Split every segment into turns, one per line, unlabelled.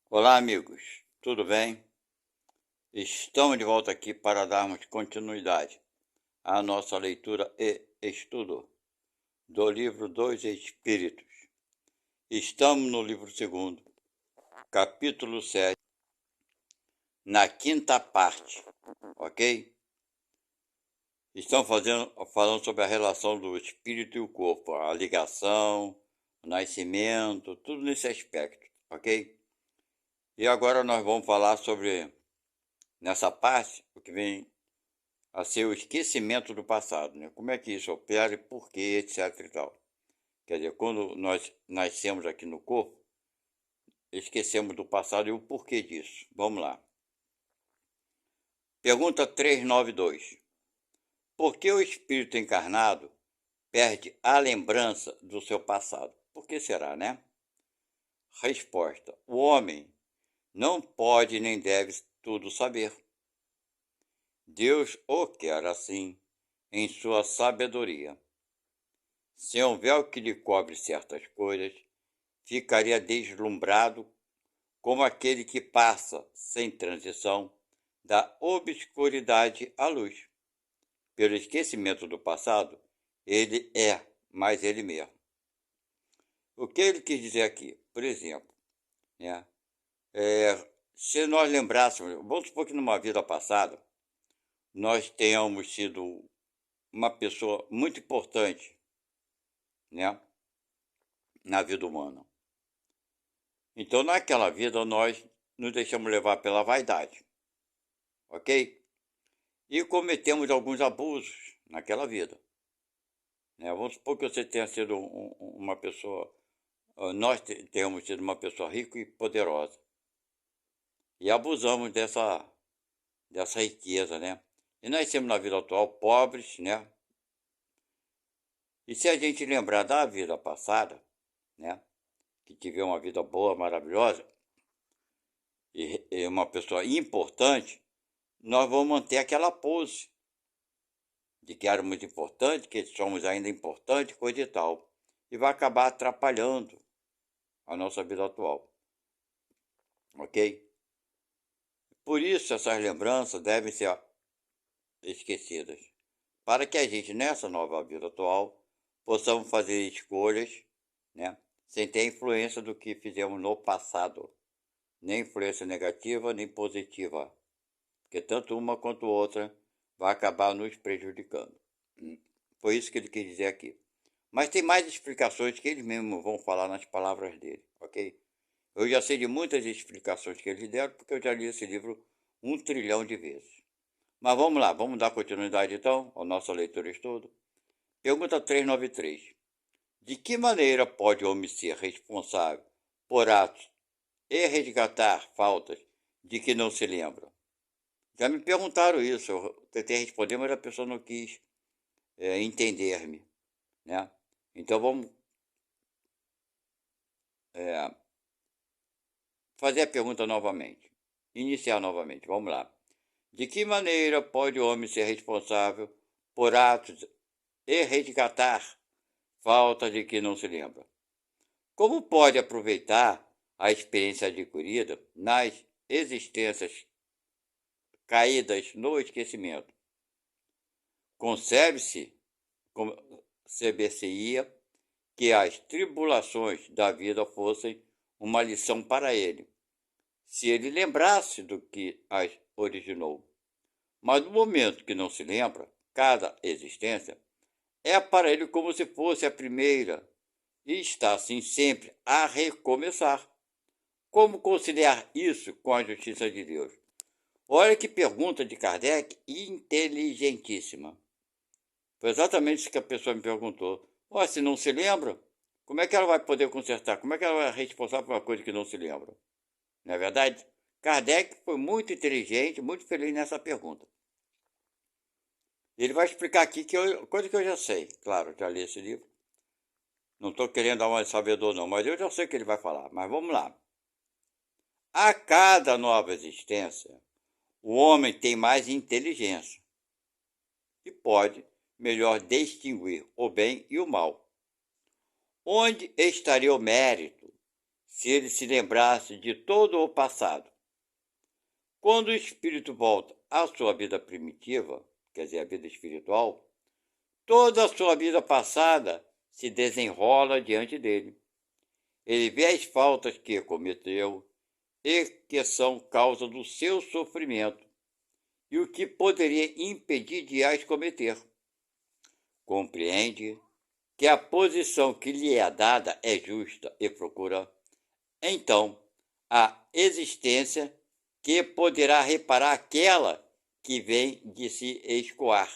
Olá, amigos, tudo bem? Estamos de volta aqui para darmos continuidade à nossa leitura e estudo do livro dos Espíritos. Estamos no livro segundo, capítulo 7, na quinta parte, ok? Estamos falando sobre a relação do espírito e o corpo, a ligação, o nascimento, tudo nesse aspecto, ok? E agora nós vamos falar sobre, nessa parte, o que vem a ser o esquecimento do passado, né? Como é que isso opera e por quê, etc e tal. Quer dizer, quando nós nascemos aqui no corpo, esquecemos do passado e o porquê disso. Vamos lá. Pergunta 392. Por que o espírito encarnado perde a lembrança do seu passado? Por que será, né? Resposta. O homem não pode nem deve tudo saber. Deus o quer assim, em sua sabedoria. Sem um véu que lhe cobre certas coisas, ficaria deslumbrado como aquele que passa, sem transição, da obscuridade à luz. Pelo esquecimento do passado, ele é mais ele mesmo. O que ele quis dizer aqui? Por exemplo, né? Se nós lembrássemos, vamos supor que numa vida passada, nós tenhamos sido uma pessoa muito importante, né, na vida humana. Então, naquela vida, nós nos deixamos levar pela vaidade, ok? E cometemos alguns abusos naquela vida, né? Vamos supor que você tenha sido uma pessoa, nós tenhamos sido uma pessoa rica e poderosa, e abusamos dessa riqueza, né? E nós temos na vida atual pobres, né? E se a gente lembrar da vida passada, né, que tivemos uma vida boa, maravilhosa, e uma pessoa importante, nós vamos manter aquela pose de que era muito importante, que somos ainda importantes, coisa e tal. E vai acabar atrapalhando a nossa vida atual, ok? Por isso, essas lembranças devem ser esquecidas, para que a gente, nessa nova vida atual, possamos fazer escolhas, né, sem ter influência do que fizemos no passado, nem influência negativa, nem positiva, porque tanto uma quanto outra vai acabar nos prejudicando. Foi isso que ele quis dizer aqui. Mas tem mais explicações que eles mesmos vão falar nas palavras dele, ok? Eu já sei de muitas explicações que eles deram, porque eu já li esse livro 1 trilhão de vezes. Mas vamos lá, vamos dar continuidade então à nossa leitura e estudo. Pergunta 393. De que maneira pode o homem ser responsável por atos e resgatar faltas de que não se lembra? Já me perguntaram isso, eu tentei responder, mas a pessoa não quis entender-me, né? Então vamos é, fazer a pergunta novamente. Iniciar novamente, vamos lá. De que maneira pode o homem ser responsável por atos e resgatar faltas de que não se lembra? Como pode aproveitar a experiência adquirida nas existências caídas no esquecimento? Concebe-se, conceber-se-ia que as tribulações da vida fossem uma lição para ele, se ele lembrasse do que as originou. Mas no momento que não se lembra, cada existência é para ele como se fosse a primeira e está assim sempre a recomeçar. Como conciliar isso com a justiça de Deus? Olha que pergunta de Kardec inteligentíssima. Foi exatamente isso que a pessoa me perguntou. Oh, se não se lembra, como é que ela vai poder consertar? Como é que ela vai responsável por uma coisa que não se lembra? Não é verdade? Kardec foi muito inteligente, muito feliz nessa pergunta. Ele vai explicar aqui coisa que eu já sei. Claro, já li esse livro. Não estou querendo dar uma de sabedor, não, mas eu já sei o que ele vai falar. Mas vamos lá. A cada nova existência, o homem tem mais inteligência e pode melhor distinguir o bem e o mal. Onde estaria o mérito se ele se lembrasse de todo o passado. Quando o espírito volta à sua vida primitiva, quer dizer, a vida espiritual, toda a sua vida passada se desenrola diante dele. Ele vê as faltas que cometeu e que são causa do seu sofrimento e o que poderia impedir de as cometer. Compreende que a posição que lhe é dada é justa e procura, então, a existência que poderá reparar aquela que vem de se escoar.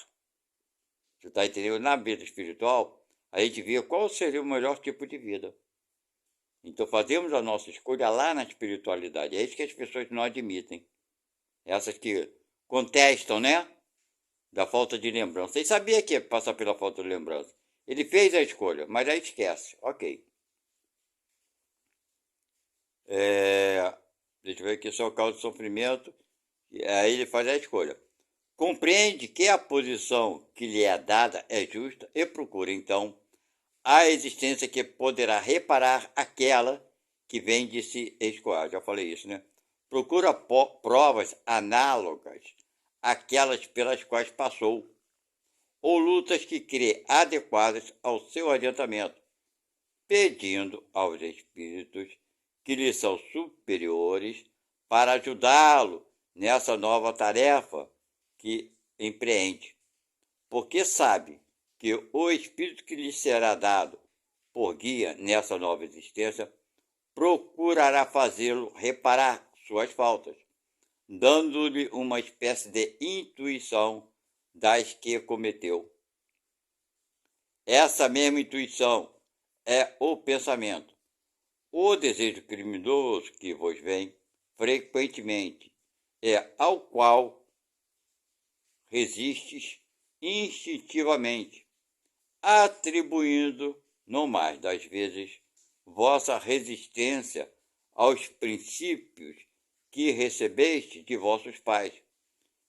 Você está entendendo? Na vida espiritual, a gente vê qual seria o melhor tipo de vida. Então fazemos a nossa escolha lá na espiritualidade. É isso que as pessoas não admitem. Essas que contestam, né? Da falta de lembrança. Ele sabia que ia passar pela falta de lembrança. Ele fez a escolha, mas aí esquece. Ok. Deixa eu ver aqui, só causa de sofrimento. E aí ele faz a escolha. Compreende que a posição que lhe é dada é justa e procura, então, a existência que poderá reparar aquela que vem de se escoar. Já falei isso, né? Procura provas análogas àquelas pelas quais passou, ou lutas que crê adequadas ao seu adiantamento, pedindo aos espíritos que lhe são superiores para ajudá-lo nessa nova tarefa que empreende, porque sabe que o espírito que lhe será dado por guia nessa nova existência procurará fazê-lo reparar suas faltas, dando-lhe uma espécie de intuição das que cometeu. Essa mesma intuição é o pensamento, o desejo criminoso que vos vem frequentemente, é ao qual resistes instintivamente, atribuindo, no mais das vezes, vossa resistência aos princípios que recebeste de vossos pais,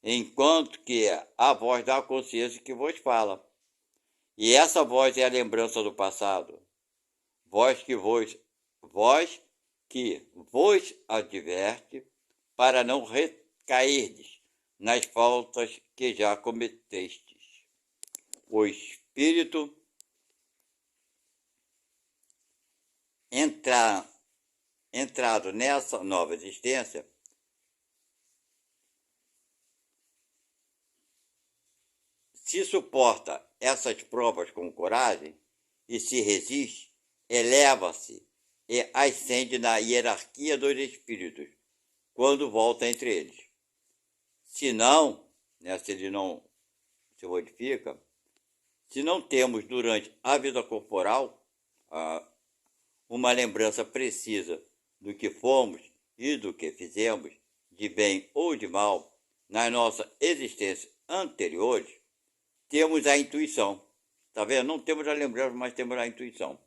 enquanto que é a voz da consciência que vos fala. E essa voz é a lembrança do passado, voz que vos adverte para não recairdes nas faltas que já cometestes. O espírito entrado nessa nova existência se suporta essas provas com coragem e se resiste, eleva-se e ascende na hierarquia dos espíritos quando volta entre eles. Se não, né, se ele não se modifica, se não temos durante a vida corporal uma lembrança precisa do que fomos e do que fizemos, de bem ou de mal, na nossa existência anteriores, temos a intuição. Está vendo? Não temos a lembrança, mas temos a intuição.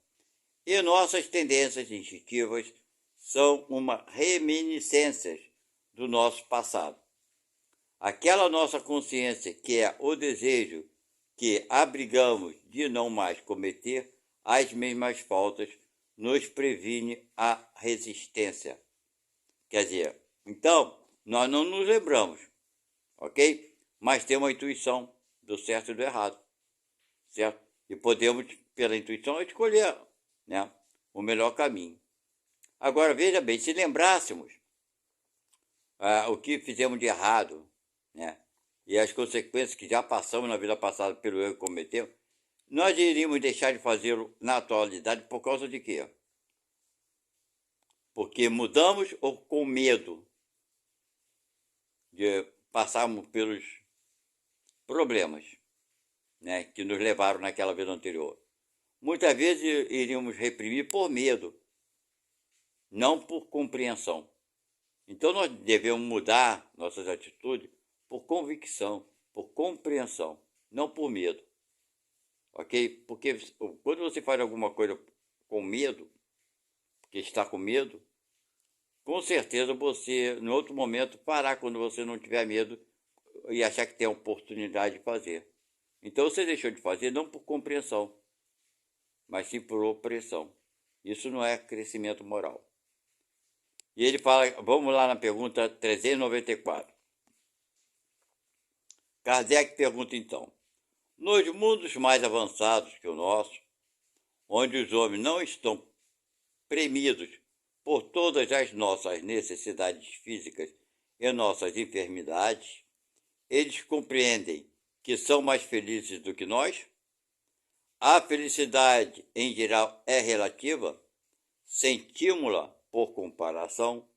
E nossas tendências instintivas são uma reminiscências do nosso passado. Aquela nossa consciência que é o desejo que abrigamos de não mais cometer as mesmas faltas nos previne a resistência. Quer dizer, então, nós não nos lembramos, ok? Mas temos a intuição do certo e do errado, certo? E podemos, pela intuição, escolher, né, o melhor caminho. Agora, veja bem, se lembrássemos o que fizemos de errado, né, e as consequências que já passamos na vida passada pelo erro que cometemos, nós iríamos deixar de fazê-lo na atualidade por causa de quê? Porque mudamos ou com medo de passarmos pelos problemas, né, que nos levaram naquela vida anterior. Muitas vezes iríamos reprimir por medo, não por compreensão. Então nós devemos mudar nossas atitudes por convicção, por compreensão, não por medo. Ok? Porque quando você faz alguma coisa com medo, porque está com medo, com certeza você, no outro momento, fará quando você não tiver medo e achar que tem a oportunidade de fazer. Então você deixou de fazer não por compreensão, mas sim por opressão. Isso não é crescimento moral. E ele fala, vamos lá na pergunta 394. Kardec pergunta então, nos mundos mais avançados que o nosso, onde os homens não estão premidos por todas as nossas necessidades físicas e nossas enfermidades, eles compreendem que são mais felizes do que nós? A felicidade, em geral, é relativa, sentimos-la, por comparação,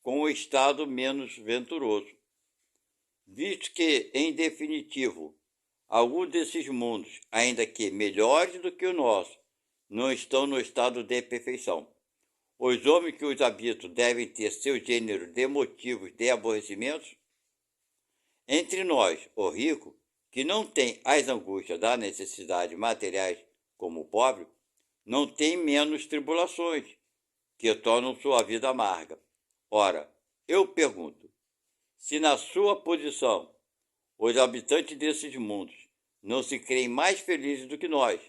com o estado menos venturoso. Visto que, em definitivo, alguns desses mundos, ainda que melhores do que o nosso, não estão no estado de perfeição. Os homens que os habitam devem ter seu gênero de motivos de aborrecimentos? Entre nós, o rico, que não tem as angústias das necessidades materiais como o pobre, não tem menos tribulações, que tornam sua vida amarga. Ora, eu pergunto, se na sua posição os habitantes desses mundos não se creem mais felizes do que nós,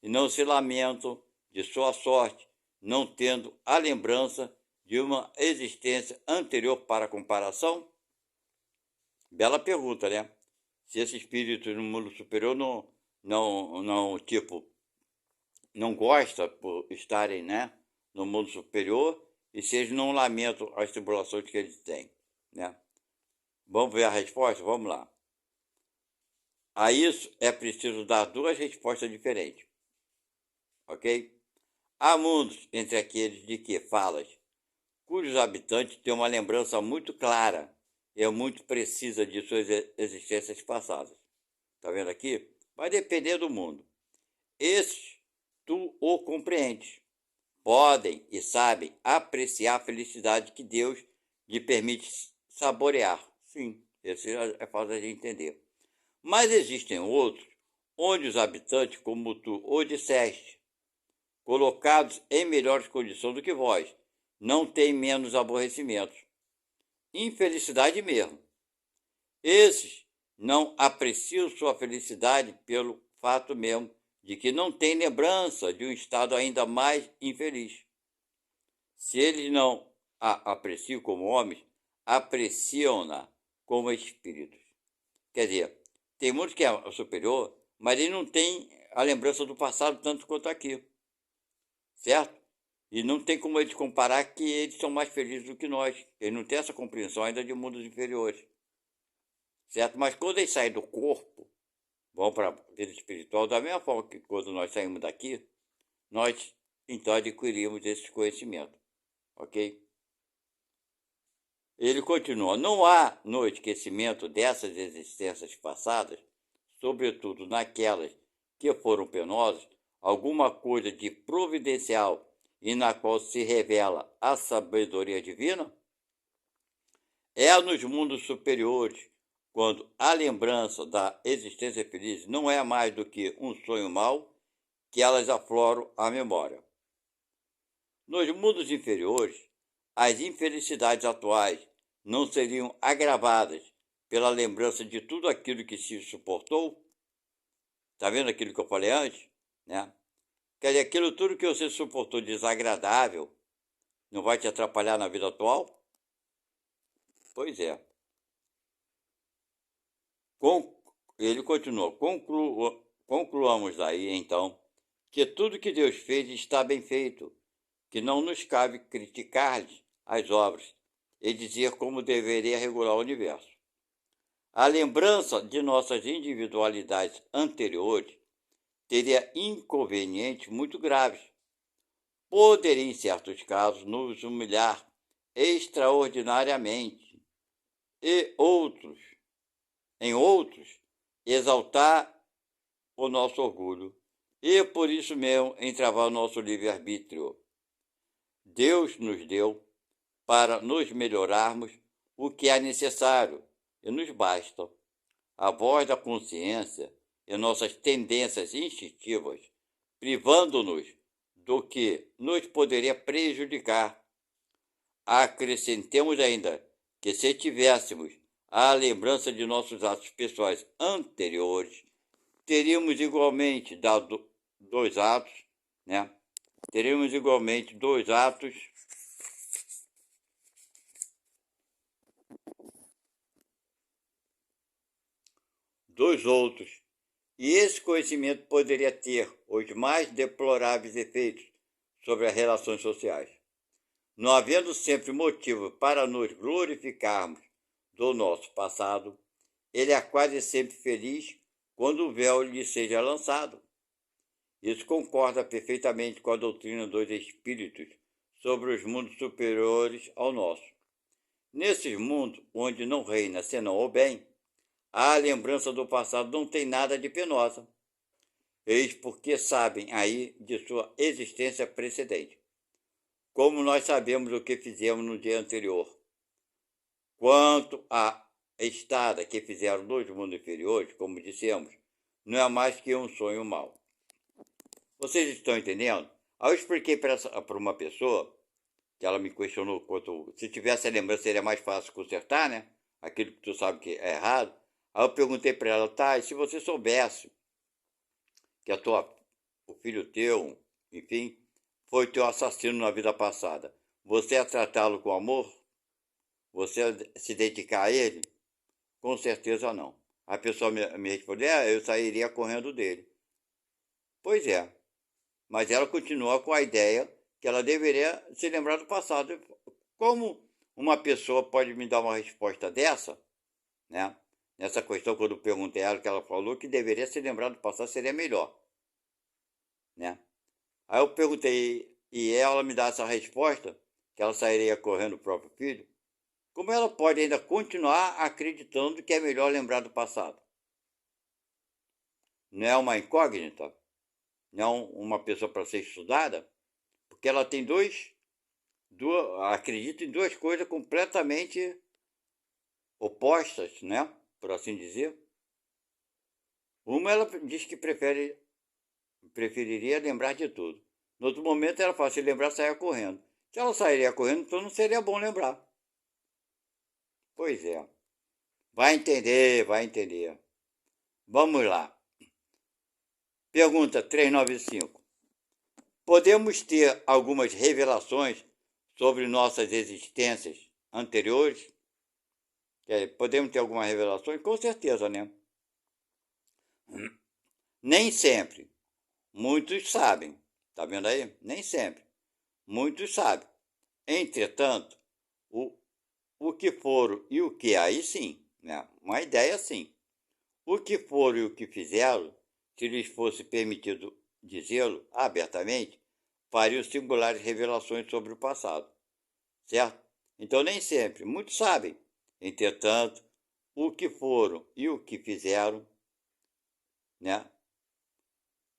e não se lamentam de sua sorte, não tendo a lembrança de uma existência anterior para comparação? Bela pergunta, né? Se esse espírito no mundo superior tipo, não gosta por estarem, né, no mundo superior, e se eles não lamentam as tribulações que eles têm, né? Vamos ver a resposta? Vamos lá. A isso é preciso dar duas respostas diferentes, ok? Há mundos entre aqueles de que falas, cujos habitantes têm uma lembrança muito clara e muito precisa de suas existências passadas. Está vendo aqui? Vai depender do mundo. Esses tu o compreendes. Podem e sabem apreciar a felicidade que Deus lhe permite saborear. Sim, esse é fácil de entender. Mas existem outros, onde os habitantes, como tu o disseste, colocados em melhores condições do que vós, não têm menos aborrecimentos. Infelicidade mesmo. Esses não apreciam sua felicidade pelo fato mesmo de que não têm lembrança de um estado ainda mais infeliz. Se eles não a apreciam como homens, apreciam-na como espíritos. Quer dizer, tem muitos que é superior, mas ele não tem a lembrança do passado tanto quanto aqui. Certo? E não tem como eles comparar que eles são mais felizes do que nós. Eles não têm essa compreensão ainda de mundos inferiores. Certo? Mas quando eles saem do corpo, vão para a vida espiritual, da mesma forma que quando nós saímos daqui, nós então adquirimos esse conhecimento. Ok? Ele continua, não há no esquecimento dessas existências passadas, sobretudo naquelas que foram penosas, alguma coisa de providencial e na qual se revela a sabedoria divina? É nos mundos superiores, quando a lembrança da existência feliz não é mais do que um sonho mau, que elas afloram a memória. Nos mundos inferiores, as infelicidades atuais não seriam agravadas pela lembrança de tudo aquilo que se suportou? Está vendo aquilo que eu falei antes? Né? Quer dizer, aquilo tudo que você suportou desagradável não vai te atrapalhar na vida atual? Pois é. Ele continua, concluamos daí então que tudo que Deus fez está bem feito, que não nos cabe criticar-lhe as obras e dizer como deveria regular o universo. A lembrança de nossas individualidades anteriores teria inconvenientes muito graves. Poderia, em certos casos, nos humilhar extraordinariamente e em outros, exaltar o nosso orgulho e, por isso mesmo, entravar o nosso livre-arbítrio. Deus nos deu para nos melhorarmos o que é necessário e nos basta. A voz da consciência e nossas tendências instintivas, privando-nos do que nos poderia prejudicar. Acrescentemos ainda que se tivéssemos a lembrança de nossos atos pessoais anteriores, teríamos igualmente dado dois atos, né? Teríamos igualmente dois atos dos outros, e esse conhecimento poderia ter os mais deploráveis efeitos sobre as relações sociais. Não havendo sempre motivo para nos glorificarmos do nosso passado, ele é quase sempre feliz quando o véu lhe seja lançado. Isso concorda perfeitamente com a doutrina dos espíritos sobre os mundos superiores ao nosso. Nesses mundos, onde não reina senão o bem, a lembrança do passado não tem nada de penosa. Eis porque sabem aí de sua existência precedente. Como nós sabemos o que fizemos no dia anterior. Quanto à estada que fizeram nos mundos inferiores, como dissemos, não é mais que um sonho mau. Vocês estão entendendo? Aí eu expliquei para uma pessoa, que ela me questionou quanto, se tivesse a lembrança seria mais fácil consertar, né? Aquilo que tu sabe que é errado. Aí eu perguntei para ela, tá, e se você soubesse que o filho teu, enfim, foi teu assassino na vida passada, você ia tratá-lo com amor? Você ia se dedicar a ele? Com certeza não. A pessoa me respondeu, eu sairia correndo dele. Pois é, mas ela continua com a ideia que ela deveria se lembrar do passado. Como uma pessoa pode me dar uma resposta dessa, né? Nessa questão, quando eu perguntei a ela, que ela falou que deveria se lembrar do passado, seria melhor, né? Aí eu perguntei, e ela me dá essa resposta, que ela sairia correndo o próprio filho, como ela pode ainda continuar acreditando que é melhor lembrar do passado? Não é uma incógnita? Não uma pessoa para ser estudada? Porque ela tem acredita em duas coisas completamente opostas, né? Por assim dizer. Uma, ela diz que preferiria lembrar de tudo. No outro momento, ela fala, se lembrar, saia correndo. Se ela sairia correndo, então não seria bom lembrar. Pois é. Vai entender, vai entender. Vamos lá. Pergunta 395. Podemos ter algumas revelações sobre nossas existências anteriores? Podemos ter algumas revelações? Com certeza, né? Nem sempre. Muitos sabem. Tá vendo aí? Nem sempre. Muitos sabem. Entretanto, o que foram e o que aí sim, né? Uma ideia sim. O que foram e o que fizeram, se lhes fosse permitido dizê-lo abertamente, fariam singulares revelações sobre o passado, certo? Então nem sempre, muitos sabem. Entretanto, o que foram e o que fizeram, né?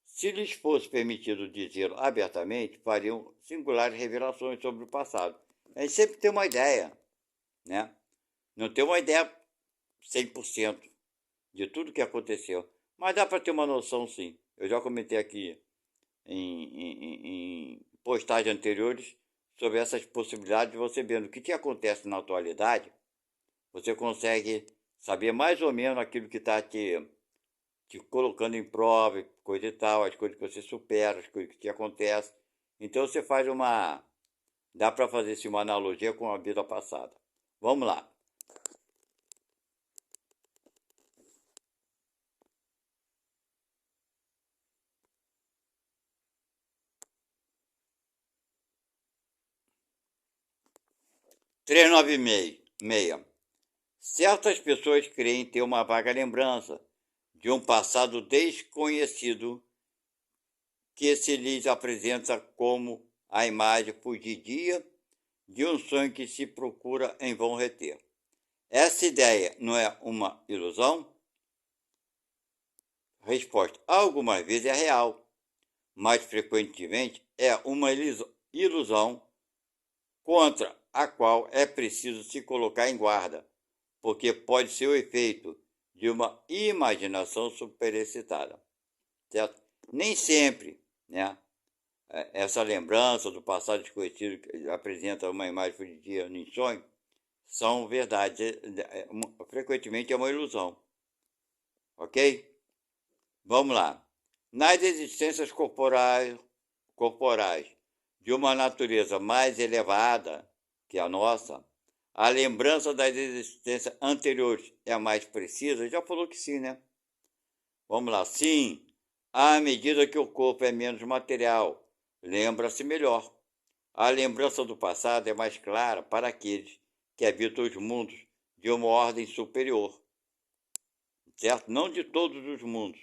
Se lhes fosse permitido dizê-lo abertamente, fariam singulares revelações sobre o passado. A gente sempre tem uma ideia, né? Não tem uma ideia 100% de tudo que aconteceu, mas dá para ter uma noção sim. Eu já comentei aqui em postagens anteriores sobre essas possibilidades de você vendo o que acontece na atualidade, você consegue saber mais ou menos aquilo que está te colocando em prova, coisa e tal, as coisas que você supera, as coisas que te acontecem. Então você faz uma... Dá para fazer assim, uma analogia com a vida passada. Vamos lá. Trezentos e noventa e seis. Certas pessoas creem ter uma vaga lembrança de um passado desconhecido que se lhes apresenta como a imagem fugidia de um sonho que se procura em vão reter. Essa ideia não é uma ilusão? Resposta: algumas vezes é real, mas frequentemente é uma ilusão contra a qual é preciso se colocar em guarda, porque pode ser o efeito de uma imaginação superexcitada, certo? Nem sempre, né, essa lembrança do passado desconhecido que apresenta uma imagem fugidia em sonho são verdade, frequentemente é uma ilusão, ok? Vamos lá. Nas existências corporais de uma natureza mais elevada que a nossa, a lembrança das existências anteriores é a mais precisa? Já falou que sim, né? Vamos lá. Sim, à medida que o corpo é menos material, lembra-se melhor. A lembrança do passado é mais clara para aqueles que habitam os mundos de uma ordem superior, certo? Não de todos os mundos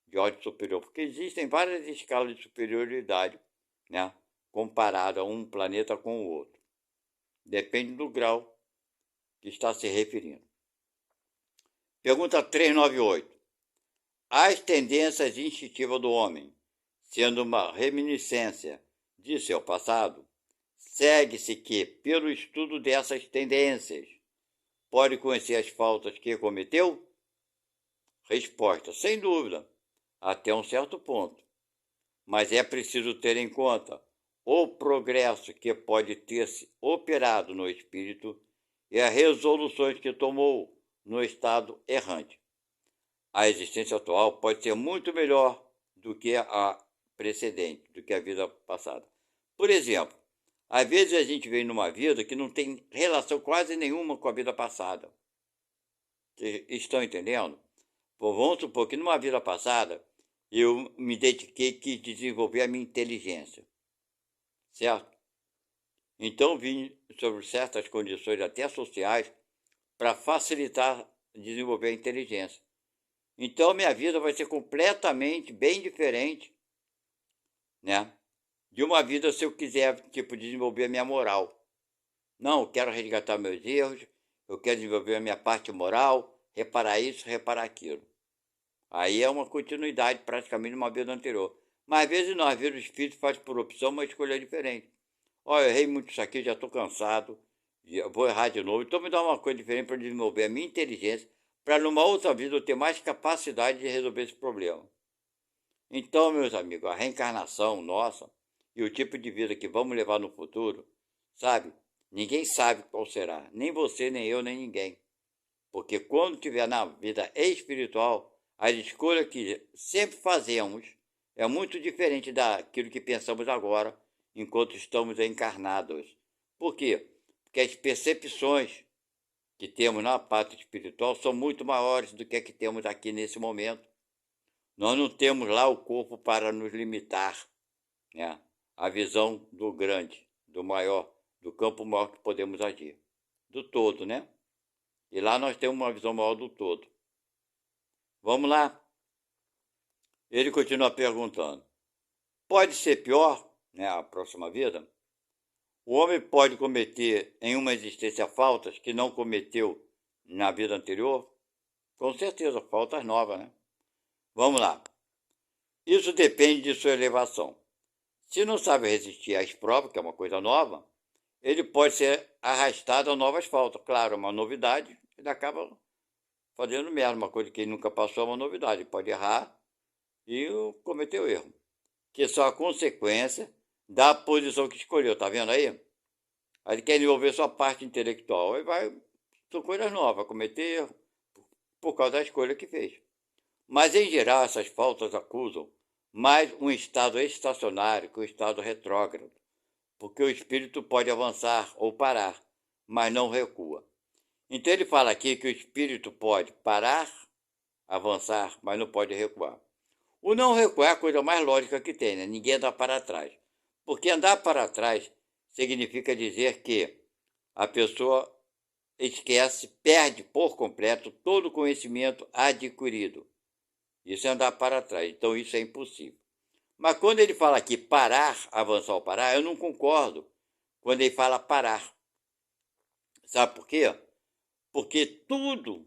de ordem superior, porque existem várias escalas de superioridade, né? Comparada um planeta com o outro. Depende do grau que está se referindo. Pergunta 398. As tendências instintivas do homem, sendo uma reminiscência de seu passado, segue-se que, pelo estudo dessas tendências, pode conhecer as faltas que cometeu? Resposta: sem dúvida, até um certo ponto. Mas é preciso ter em conta o progresso que pode ter se operado no espírito e as resoluções que tomou no estado errante. A existência atual pode ser muito melhor do que a precedente, do que a vida passada. Por exemplo, às vezes a gente vem numa vida que não tem relação quase nenhuma com a vida passada. Vocês estão entendendo? Vamos supor que numa vida passada eu me dediquei, quis desenvolver a minha inteligência, certo? Então vim sobre certas condições até sociais para facilitar desenvolver a inteligência. Então minha vida vai ser completamente bem diferente, né? De uma vida se eu quiser, tipo, desenvolver a minha moral. Não, eu quero resgatar meus erros, eu quero desenvolver a minha parte moral, reparar isso, reparar aquilo. Aí é uma continuidade praticamente de uma vida anterior. Mas às vezes não, às vezes o espírito faz por opção uma escolha diferente. Olha, eu errei muito isso aqui, já estou cansado, vou errar de novo. Então me dá uma coisa diferente para desenvolver a minha inteligência, para numa outra vida eu ter mais capacidade de resolver esse problema. Então, meus amigos, a reencarnação nossa e o tipo de vida que vamos levar no futuro, sabe? Ninguém sabe qual será, nem você, nem eu, nem ninguém. Porque quando estiver na vida espiritual, as escolhas que sempre fazemos é muito diferente daquilo que pensamos agora, enquanto estamos encarnados. Por quê? Porque as percepções que temos na parte espiritual são muito maiores do que a que temos aqui nesse momento. Nós não temos lá o corpo para nos limitar, né? A visão do grande, do maior, do campo maior que podemos agir. Do todo, né? E lá nós temos uma visão maior do todo. Vamos lá? Ele continua perguntando. Pode ser pior, né, a próxima vida? O homem pode cometer em uma existência faltas que não cometeu na vida anterior? Com certeza, faltas novas, né? Vamos lá. Isso depende de sua elevação. Se não sabe resistir às provas, que é uma coisa nova, ele pode ser arrastado a novas faltas. Claro, uma novidade, ele acaba fazendo mesmo, uma coisa que ele nunca passou, é uma novidade. Ele pode errar e cometer o erro, que são a consequência da posição que escolheu, tá vendo aí? Aí ele quer desenvolver sua parte intelectual, aí são coisas novas, vai cometer erro por causa da escolha que fez. Mas, em geral, essas faltas acusam mais um estado estacionário que um estado retrógrado, porque o espírito pode avançar ou parar, mas não recua. Então ele fala aqui que o espírito pode parar, avançar, mas não pode recuar. O não recuar é a coisa mais lógica que tem, né? Ninguém anda para trás. Porque andar para trás significa dizer que a pessoa esquece, perde por completo todo o conhecimento adquirido. Isso é andar para trás, então isso é impossível. Mas quando ele fala aqui parar, avançar ou parar, eu não concordo quando ele fala parar. Sabe por quê? Porque tudo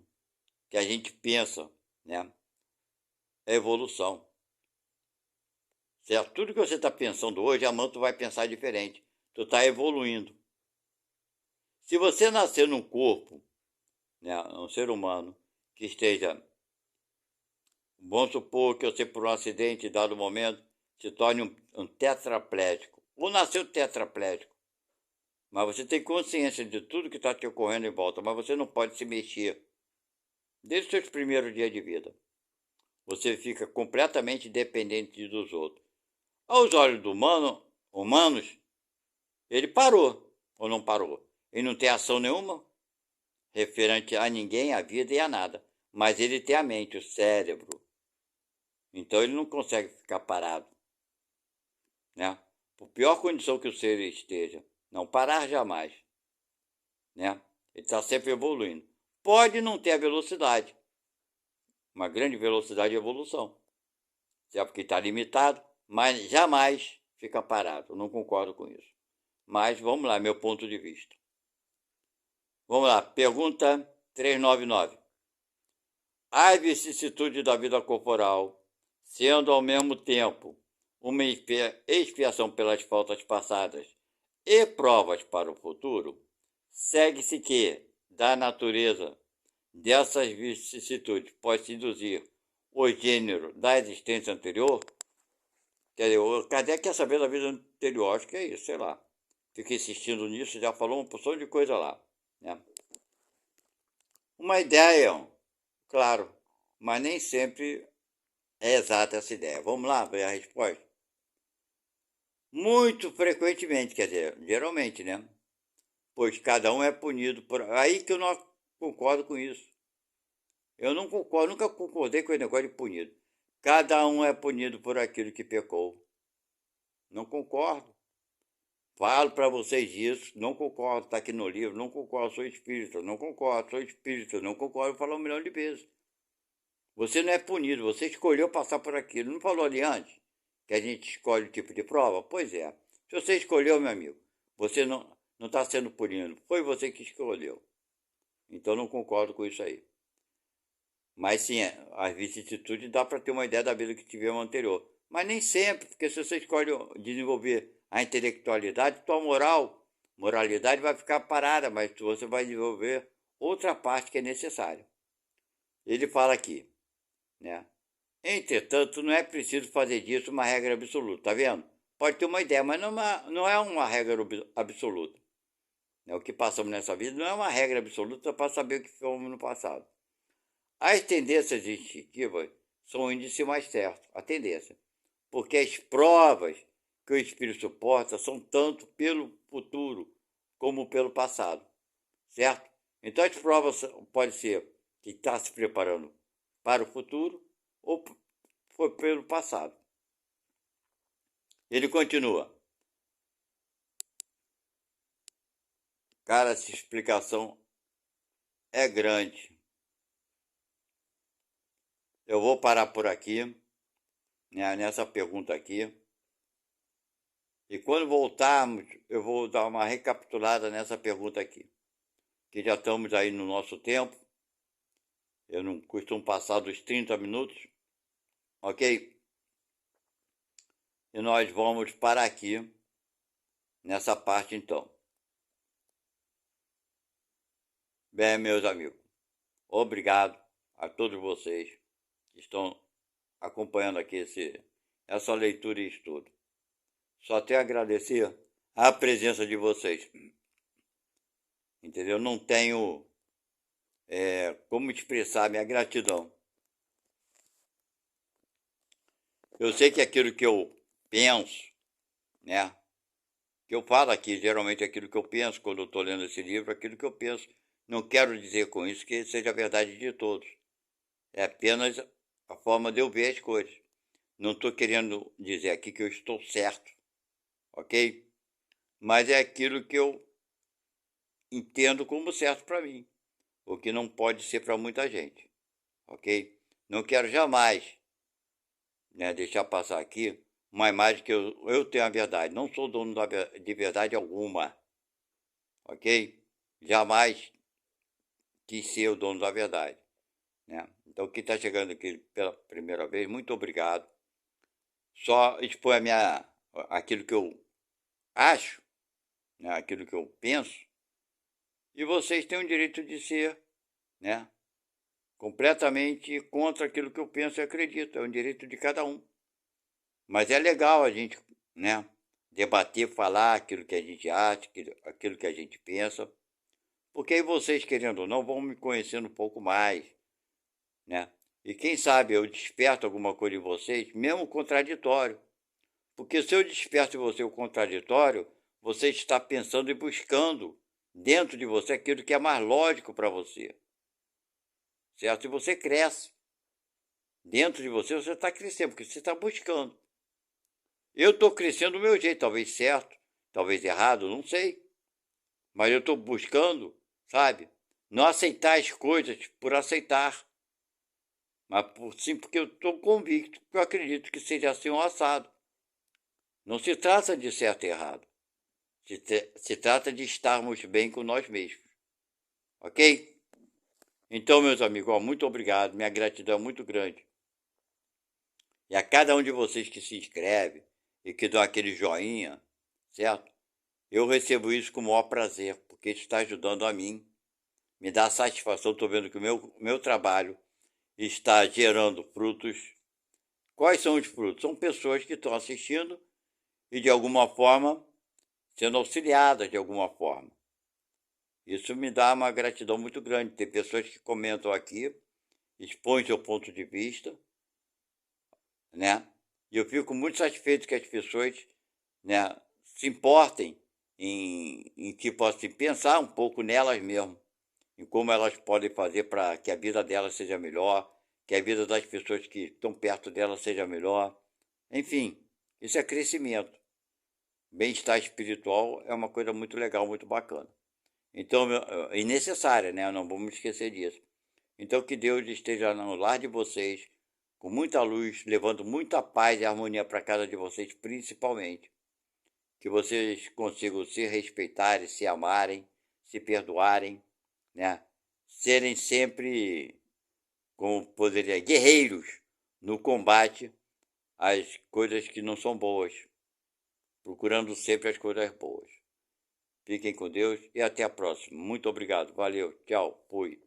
que a gente pensa, né, é evolução. Certo? Tudo que você está pensando hoje, amanhã tu vai pensar diferente. Tu está evoluindo. Se você nascer num corpo, né, um ser humano, que esteja, vamos supor que você, por um acidente, em dado momento, se torne um tetraplégico. Ou nasceu tetraplégico. Mas você tem consciência de tudo que está te ocorrendo em volta, mas você não pode se mexer. Desde os seus primeiros dias de vida. Você fica completamente dependente dos outros. Aos olhos do humanos, ele parou ou não parou. Ele não tem ação nenhuma referente a ninguém, à vida e a nada. Mas ele tem a mente, o cérebro, Então ele não consegue ficar parado, né? Por pior condição que o ser esteja, não parar jamais, né? Ele está sempre evoluindo. Pode não ter a velocidade, uma grande velocidade de evolução, certo? Porque está limitado, mas jamais fica parado. Eu não concordo com isso. Mas vamos lá, meu ponto de vista. Vamos lá, pergunta 399. As vicissitudes da vida corporal, sendo ao mesmo tempo uma expiação pelas faltas passadas e provas para o futuro, segue-se que, da natureza dessas vicissitudes, pode-se induzir o gênero da existência anterior. Quer dizer, o Kardec quer saber da vida anterior, acho que é isso, sei lá. Fica insistindo nisso, já falou uma porção de coisa lá, né? Uma ideia, claro, mas nem sempre é exata essa ideia. Vamos lá ver a resposta? Muito frequentemente, quer dizer, geralmente, né? Pois cada um é punido por... Aí que eu não concordo com isso. Eu não concordo, nunca concordei com o negócio de punido. Cada um é punido por aquilo que pecou. Não concordo. Falo para vocês isso, não concordo, está aqui no livro, não concordo, sou espírita, não concordo, sou espírita, não concordo, falo 1 milhão de vezes. Você não é punido, você escolheu passar por aquilo. Não falou ali antes que a gente escolhe o tipo de prova? Pois é. Se você escolheu, meu amigo, você não está sendo punido. Foi você que escolheu. Então não concordo com isso aí. Mas sim, as vicissitudes dá para ter uma ideia da vida que tivemos anterior. Mas nem sempre, porque se você escolhe desenvolver a intelectualidade, tua moralidade vai ficar parada, mas você vai desenvolver outra parte que é necessária. Ele fala aqui, né? Entretanto, não é preciso fazer disso uma regra absoluta, tá vendo? Pode ter uma ideia, mas não é uma regra absoluta. O que passamos nessa vida não é uma regra absoluta para saber o que fomos no passado. As tendências instintivas são o índice mais certo, a tendência. Porque as provas que o espírito suporta são tanto pelo futuro como pelo passado, certo? Então as provas podem ser que está se preparando para o futuro ou foi pelo passado. Ele continua. Cara, essa explicação é grande. Eu vou parar por aqui, né, nessa pergunta aqui. E quando voltarmos, eu vou dar uma recapitulada nessa pergunta aqui. Que já estamos aí no nosso tempo. Eu não costumo passar dos 30 minutos. Ok? E nós vamos parar aqui, nessa parte então. Bem, meus amigos, obrigado a todos vocês que estão acompanhando aqui essa leitura e estudo. Só tenho a agradecer a presença de vocês. Entendeu? Não tenho como expressar minha gratidão. Eu sei que aquilo que eu penso, né? Que eu falo aqui, geralmente aquilo que eu penso quando eu estou lendo esse livro, aquilo que eu penso. Não quero dizer com isso que seja a verdade de todos. É apenas a forma de eu ver as coisas. Não estou querendo dizer aqui que eu estou certo, ok? Mas é aquilo que eu entendo como certo para mim, o que não pode ser para muita gente, ok? Não quero jamais, né, deixar passar aqui uma imagem que eu tenho a verdade. Não sou dono de verdade alguma, ok? Jamais quis ser o dono da verdade, né? Então, quem está chegando aqui pela primeira vez, muito obrigado. Só expor aquilo que eu acho, né, aquilo que eu penso, e vocês têm o direito de ser, né, completamente contra aquilo que eu penso e acredito. É um direito de cada um. Mas é legal a gente, né, debater, falar aquilo que a gente acha, aquilo que a gente pensa, porque aí vocês, querendo ou não, vão me conhecendo um pouco mais, né? E quem sabe eu desperto alguma coisa em vocês, mesmo contraditório. Porque se eu desperto em você o contraditório, você está pensando e buscando dentro de você aquilo que é mais lógico para você. Certo? E você cresce. Dentro de você, você está crescendo, porque você está buscando. Eu estou crescendo do meu jeito, talvez certo, talvez errado, não sei. Mas eu estou buscando, sabe? Não aceitar as coisas por aceitar. Mas sim porque eu estou convicto, porque eu acredito que seja assim um assado. Não se trata de certo e errado. Se trata de estarmos bem com nós mesmos. Ok? Então, meus amigos, ó, muito obrigado. Minha gratidão é muito grande. E a cada um de vocês que se inscreve e que dá aquele joinha, certo? Eu recebo isso com o maior prazer, porque isso está ajudando a mim. Me dá satisfação, estou vendo que o meu trabalho está gerando frutos. Quais são os frutos? São pessoas que estão assistindo e, de alguma forma, sendo auxiliadas de alguma forma. Isso me dá uma gratidão muito grande. Tem pessoas que comentam aqui, expõem seu ponto de vista, né? E eu fico muito satisfeito que as pessoas, né, se importem em tipo assim, pensar um pouco nelas mesmas, em como elas podem fazer para que a vida delas seja melhor, que a vida das pessoas que estão perto delas seja melhor. Enfim, isso é crescimento. Bem-estar espiritual é uma coisa muito legal, muito bacana. Então, e necessária, né? Não vamos esquecer disso. Então, que Deus esteja no lar de vocês, com muita luz, levando muita paz e harmonia para casa de vocês, principalmente. Que vocês consigam se respeitarem, se amarem, se perdoarem, né? Serem sempre, como poderia, guerreiros no combate às coisas que não são boas, procurando sempre as coisas boas. Fiquem com Deus e até a próxima. Muito obrigado. Valeu. Tchau. Fui.